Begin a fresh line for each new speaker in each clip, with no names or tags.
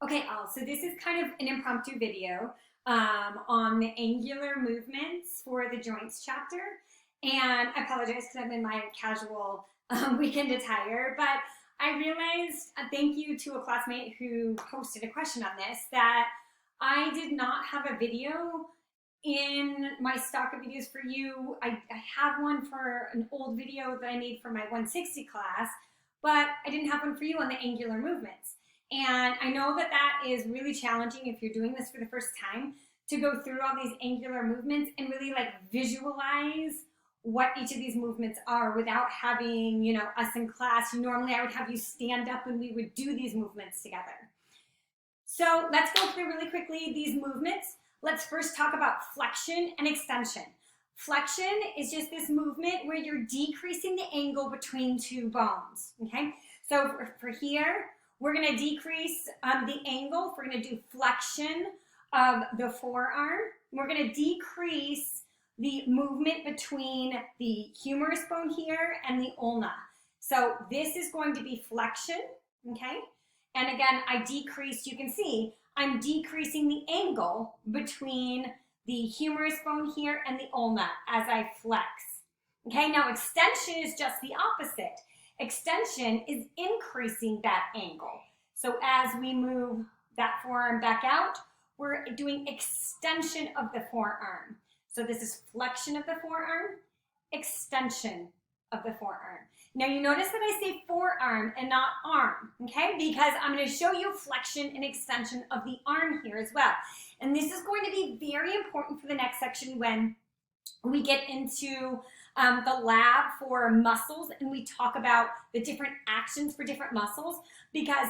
Okay, Al, so this is kind of an impromptu video on the angular movements for the joints chapter. And I apologize because I'm in my casual weekend attire, but I realized, thank you to a classmate who posted a question on this, that I did not have a video in my stock of videos for you. I have one for an old video that I made for my 160 class, but I didn't have one for you on the angular movements. And I know that that is really challenging if you're doing this for the first time, to go through all these angular movements and really like visualize what each of these movements are without having, us in class. Normally I would have you stand up and we would do these movements together. So let's go through really quickly these movements. Let's first talk about flexion and extension. Flexion is just this movement where you're decreasing the angle between two bones, okay? So for here, we're gonna decrease the angle. We're gonna do flexion of the forearm. We're gonna decrease the movement between the humerus bone here and the ulna. So this is going to be flexion, okay? And again, I decreased, you can see, I'm decreasing the angle between the humerus bone here and the ulna as I flex. Okay, now extension is just the opposite. Extension is increasing that angle. So as we move that forearm back out, we're doing extension of the forearm. So this is flexion of the forearm, extension of the forearm. Now you notice that I say forearm and not arm, okay? Because I'm going to show you flexion and extension of the arm here as well. And this is going to be very important for the next section when we get into the lab for muscles and we talk about the different actions for different muscles, because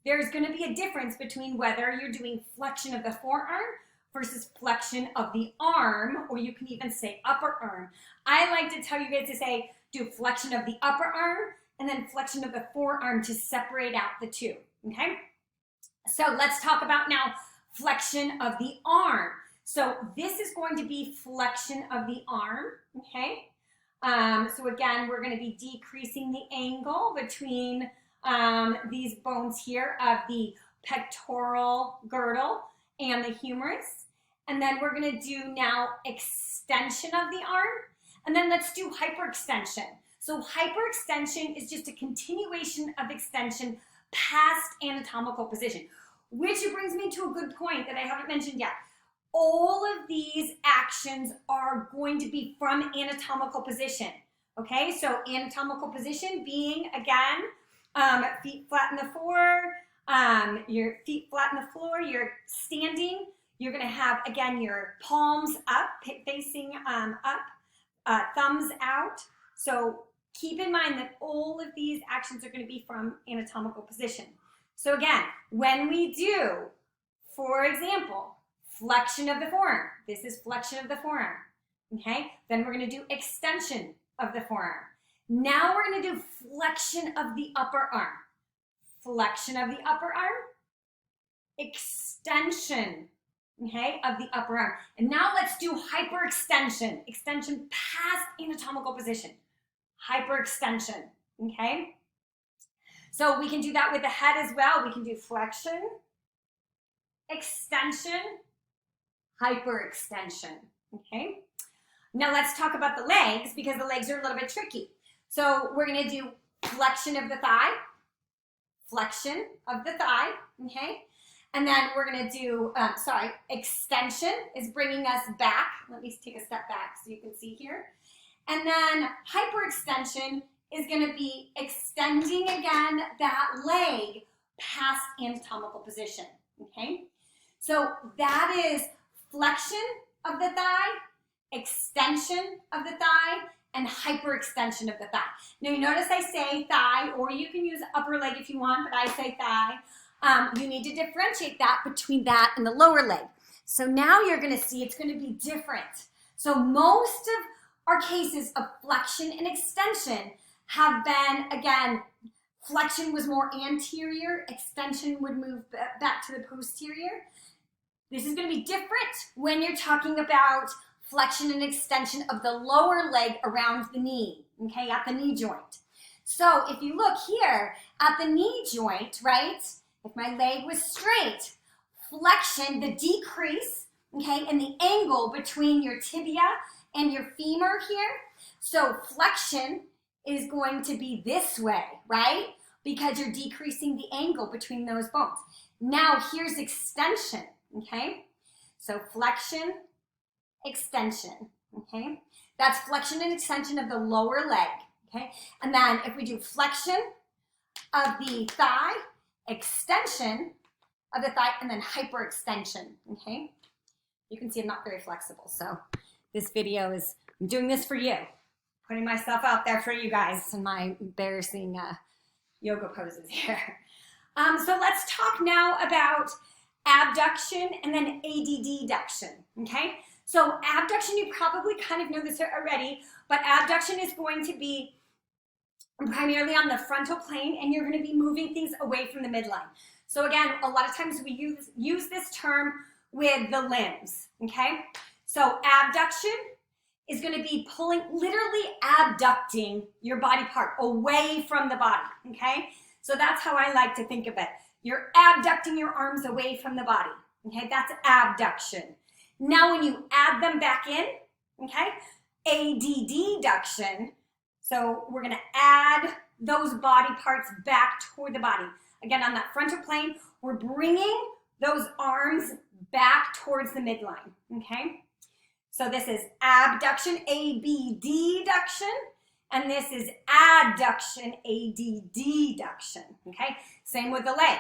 there's going to be a difference between whether you're doing flexion of the forearm versus flexion of the arm, or you can even say upper arm. I like to tell you guys to say, do flexion of the upper arm and then flexion of the forearm to separate out the two, okay? So let's talk about now flexion of the arm. So this is going to be flexion of the arm, okay? So again, we're going to be decreasing the angle between these bones here of the pectoral girdle and the humerus. And then we're going to do now extension of the arm. And then let's do hyperextension. So hyperextension is just a continuation of extension past anatomical position, which brings me to a good point that I haven't mentioned yet. All of these actions are going to be from anatomical position. Okay, so anatomical position being, again, feet flat in the floor, your feet flat in the floor, you're standing. You're going to have, again, your palms up, facing up, thumbs out. So keep in mind that all of these actions are going to be from anatomical position. So again, when we do, for example, flexion of the forearm, this is flexion of the forearm, okay? Then we're going to do extension of the forearm. Now we're going to do flexion of the upper arm. Flexion of the upper arm, extension, okay, of the upper arm. And now let's do hyperextension, extension past anatomical position. Hyperextension, okay? So we can do that with the head as well. We can do flexion, extension, hyperextension, okay? Now let's talk about the legs, because the legs are a little bit tricky. So we're going to do flexion of the thigh, flexion of the thigh, okay? And then we're going to do, extension is bringing us back. Let me take a step back so you can see here. And then hyperextension is going to be extending again that leg past anatomical position, okay? So that is flexion of the thigh, extension of the thigh, and hyperextension of the thigh. Now you notice I say thigh, or you can use upper leg if you want, but I say thigh. You need to differentiate that between that and the lower leg. So now you're going to see it's going to be different. So most of our cases of flexion and extension have been, again, flexion was more anterior, extension would move back to the posterior. This is going to be different when you're talking about flexion and extension of the lower leg around the knee, okay, at the knee joint. So if you look here at the knee joint, right, if my leg was straight, flexion, the decrease, okay, and the angle between your tibia and your femur here. So flexion is going to be this way, right? Because you're decreasing the angle between those bones. Now here's extension, okay? So flexion, extension, okay? That's flexion and extension of the lower leg, okay? And then if we do flexion of the thigh, extension of the thigh, and then hyperextension, okay? You can see I'm not very flexible, so this video is, I'm doing this for you. Putting myself out there for you guys in my embarrassing yoga poses here. So let's talk now about abduction and then adduction, okay? So abduction, you probably kind of know this already, but abduction is going to be primarily on the frontal plane, and you're going to be moving things away from the midline. So again, a lot of times we use this term with the limbs, okay? So abduction is going to be pulling, literally abducting your body part away from the body, okay? So that's how I like to think of it. You're abducting your arms away from the body, okay? That's abduction. Now when you add them back in, okay, adduction, so we're going to add those body parts back toward the body. Again, on that frontal plane, we're bringing those arms back towards the midline, okay? So this is abduction, abduction, and this is adduction, adduction, okay? Same with the leg.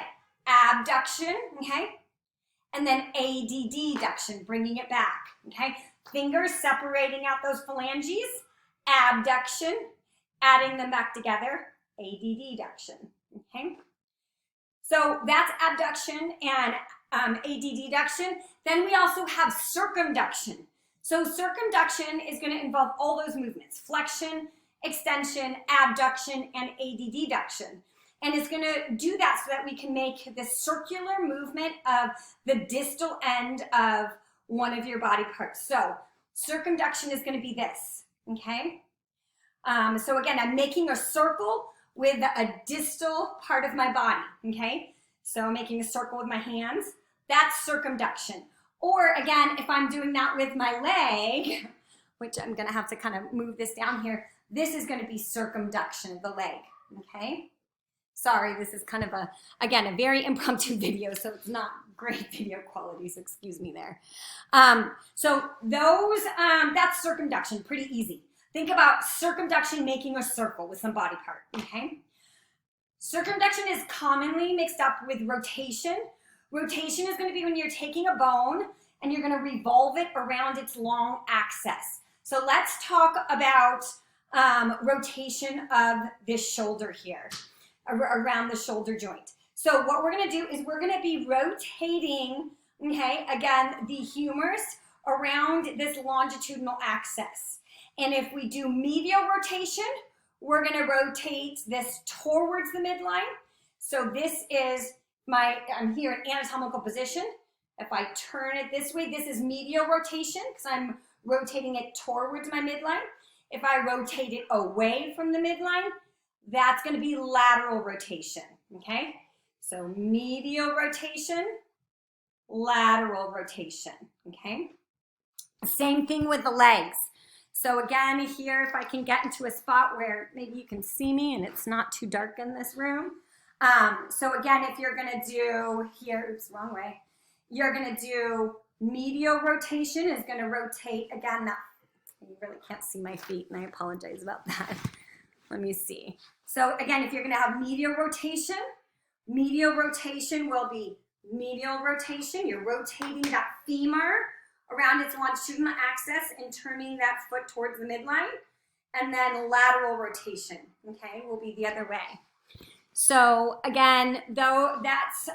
Abduction, okay? And then adduction, bringing it back, okay? Fingers separating out those phalanges, abduction, adding them back together, adduction, okay? So that's abduction and adduction. Then we also have circumduction. So circumduction is going to involve all those movements, flexion, extension, abduction, and adduction. And it's going to do that so that we can make this circular movement of the distal end of one of your body parts. So circumduction is going to be this, okay? So again, I'm making a circle with a distal part of my body, okay? So I'm making a circle with my hands. That's circumduction. Or again, if I'm doing that with my leg, which I'm going to have to kind of move this down here, this is going to be circumduction of the leg, okay? Sorry, this is kind of again, a very impromptu video, so it's not great video quality, so excuse me there. So those, that's circumduction, pretty easy. Think about circumduction making a circle with some body part, okay? Circumduction is commonly mixed up with rotation. Rotation is going to be when you're taking a bone and you're going to revolve it around its long axis. So let's talk about rotation of this shoulder here, around the shoulder joint. So what we're going to do is we're going to be rotating, okay, again, the humerus around this longitudinal axis. And if we do medial rotation, we're going to rotate this towards the midline. So this is I'm here in anatomical position. If I turn it this way, this is medial rotation because I'm rotating it towards my midline. If I rotate it away from the midline, that's going to be lateral rotation, okay? So medial rotation, lateral rotation, okay? Same thing with the legs. So again, here, if I can get into a spot where maybe you can see me and it's not too dark in this room. So again, if you're going to do here, oops, wrong way. You're going to do medial rotation is going to rotate, again, that, you really can't see my feet, and I apologize about that. Let me see. So again, if you're going to have medial rotation will be medial rotation. You're rotating that femur around its longitudinal axis and turning that foot towards the midline. And then lateral rotation, okay, will be the other way. So again, though, that's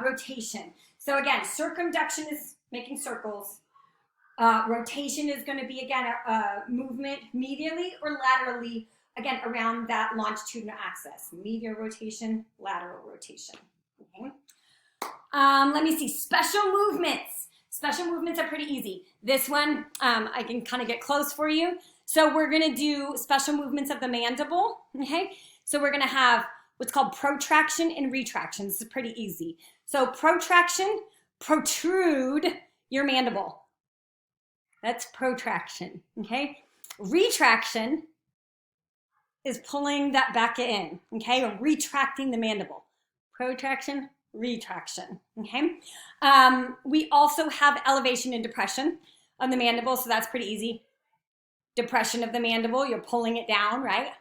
rotation. So again, circumduction is making circles. Rotation is going to be, again, a movement medially or laterally, again, around that longitudinal axis. Medial rotation, lateral rotation. Okay. Let me see, special movements. Special movements are pretty easy. This one, I can kind of get close for you. So we're going to do special movements of the mandible, okay? So we're going to have what's called protraction and retraction. This is pretty easy. So protraction, protrude your mandible. That's protraction, okay? Retraction is pulling that back in, okay? Or retracting the mandible. Protraction, retraction, okay? We also have elevation and depression of the mandible, so that's pretty easy. Depression of the mandible, you're pulling it down, right?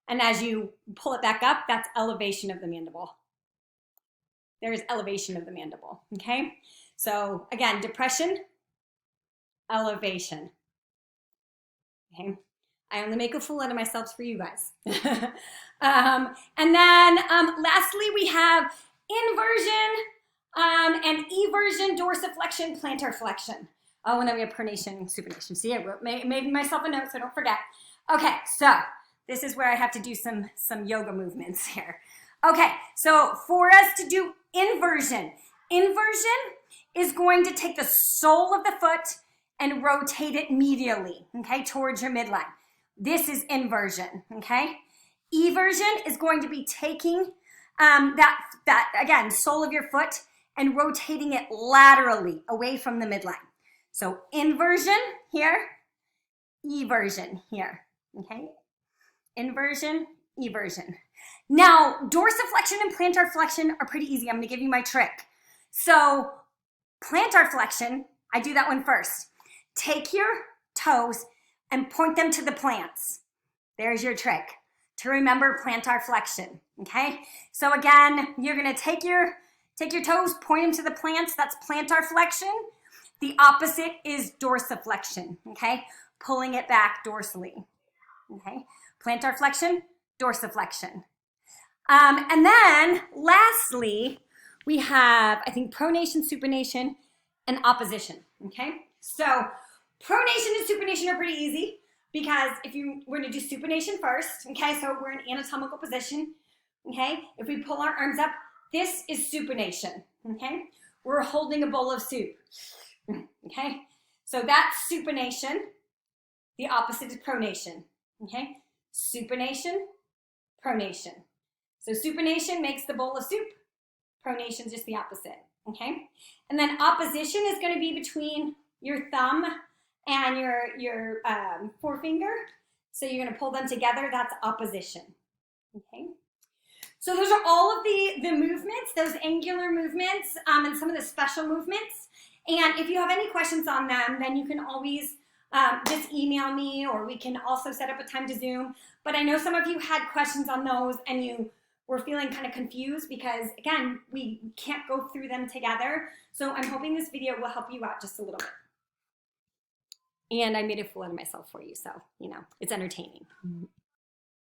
And as you pull it back up, that's elevation of the mandible. There's elevation of the mandible, okay? So again, depression, elevation, okay? I only make a fool out of myself for you guys. And then lastly, we have inversion and eversion, dorsiflexion, plantar flexion. Oh, and then we have pronation and supination. See, I made myself a note so don't forget. Okay, so this is where I have to do some yoga movements here. Okay, so for us to do inversion is going to take the sole of the foot and rotate it medially, okay, towards your midline. This is inversion, okay? Eversion is going to be taking that again, sole of your foot and rotating it laterally away from the midline. So inversion here, eversion here, okay? Inversion, eversion. Now, dorsiflexion and plantar flexion are pretty easy. I'm gonna give you my trick. So plantar flexion, I do that one first. Take your toes and point them to the plants. There's your trick to remember plantar flexion, okay? So again, you're gonna take your toes, point them to the plants, that's plantar flexion. The opposite is dorsiflexion, okay? Pulling it back dorsally, okay? Plantar flexion, dorsiflexion. And then lastly, we have, I think, pronation, supination, and opposition, okay? So pronation and supination are pretty easy because we're gonna do supination first, okay? So we're in anatomical position, okay? If we pull our arms up, this is supination, okay? We're holding a bowl of soup, okay? So that's supination. The opposite is pronation, okay? Supination, pronation. So supination makes the bowl of soup. Pronation is just the opposite, okay? And then opposition is going to be between your thumb and your forefinger. So you're going to pull them together. That's opposition, okay? So those are all of the movements, those angular movements, and some of the special movements. And if you have any questions on them, then you can always just email me, or we can also set up a time to Zoom. But I know some of you had questions on those and you were feeling kind of confused because, again, we can't go through them together. So I'm hoping this video will help you out just a little bit. And I made a fool out of myself for you, so, it's entertaining.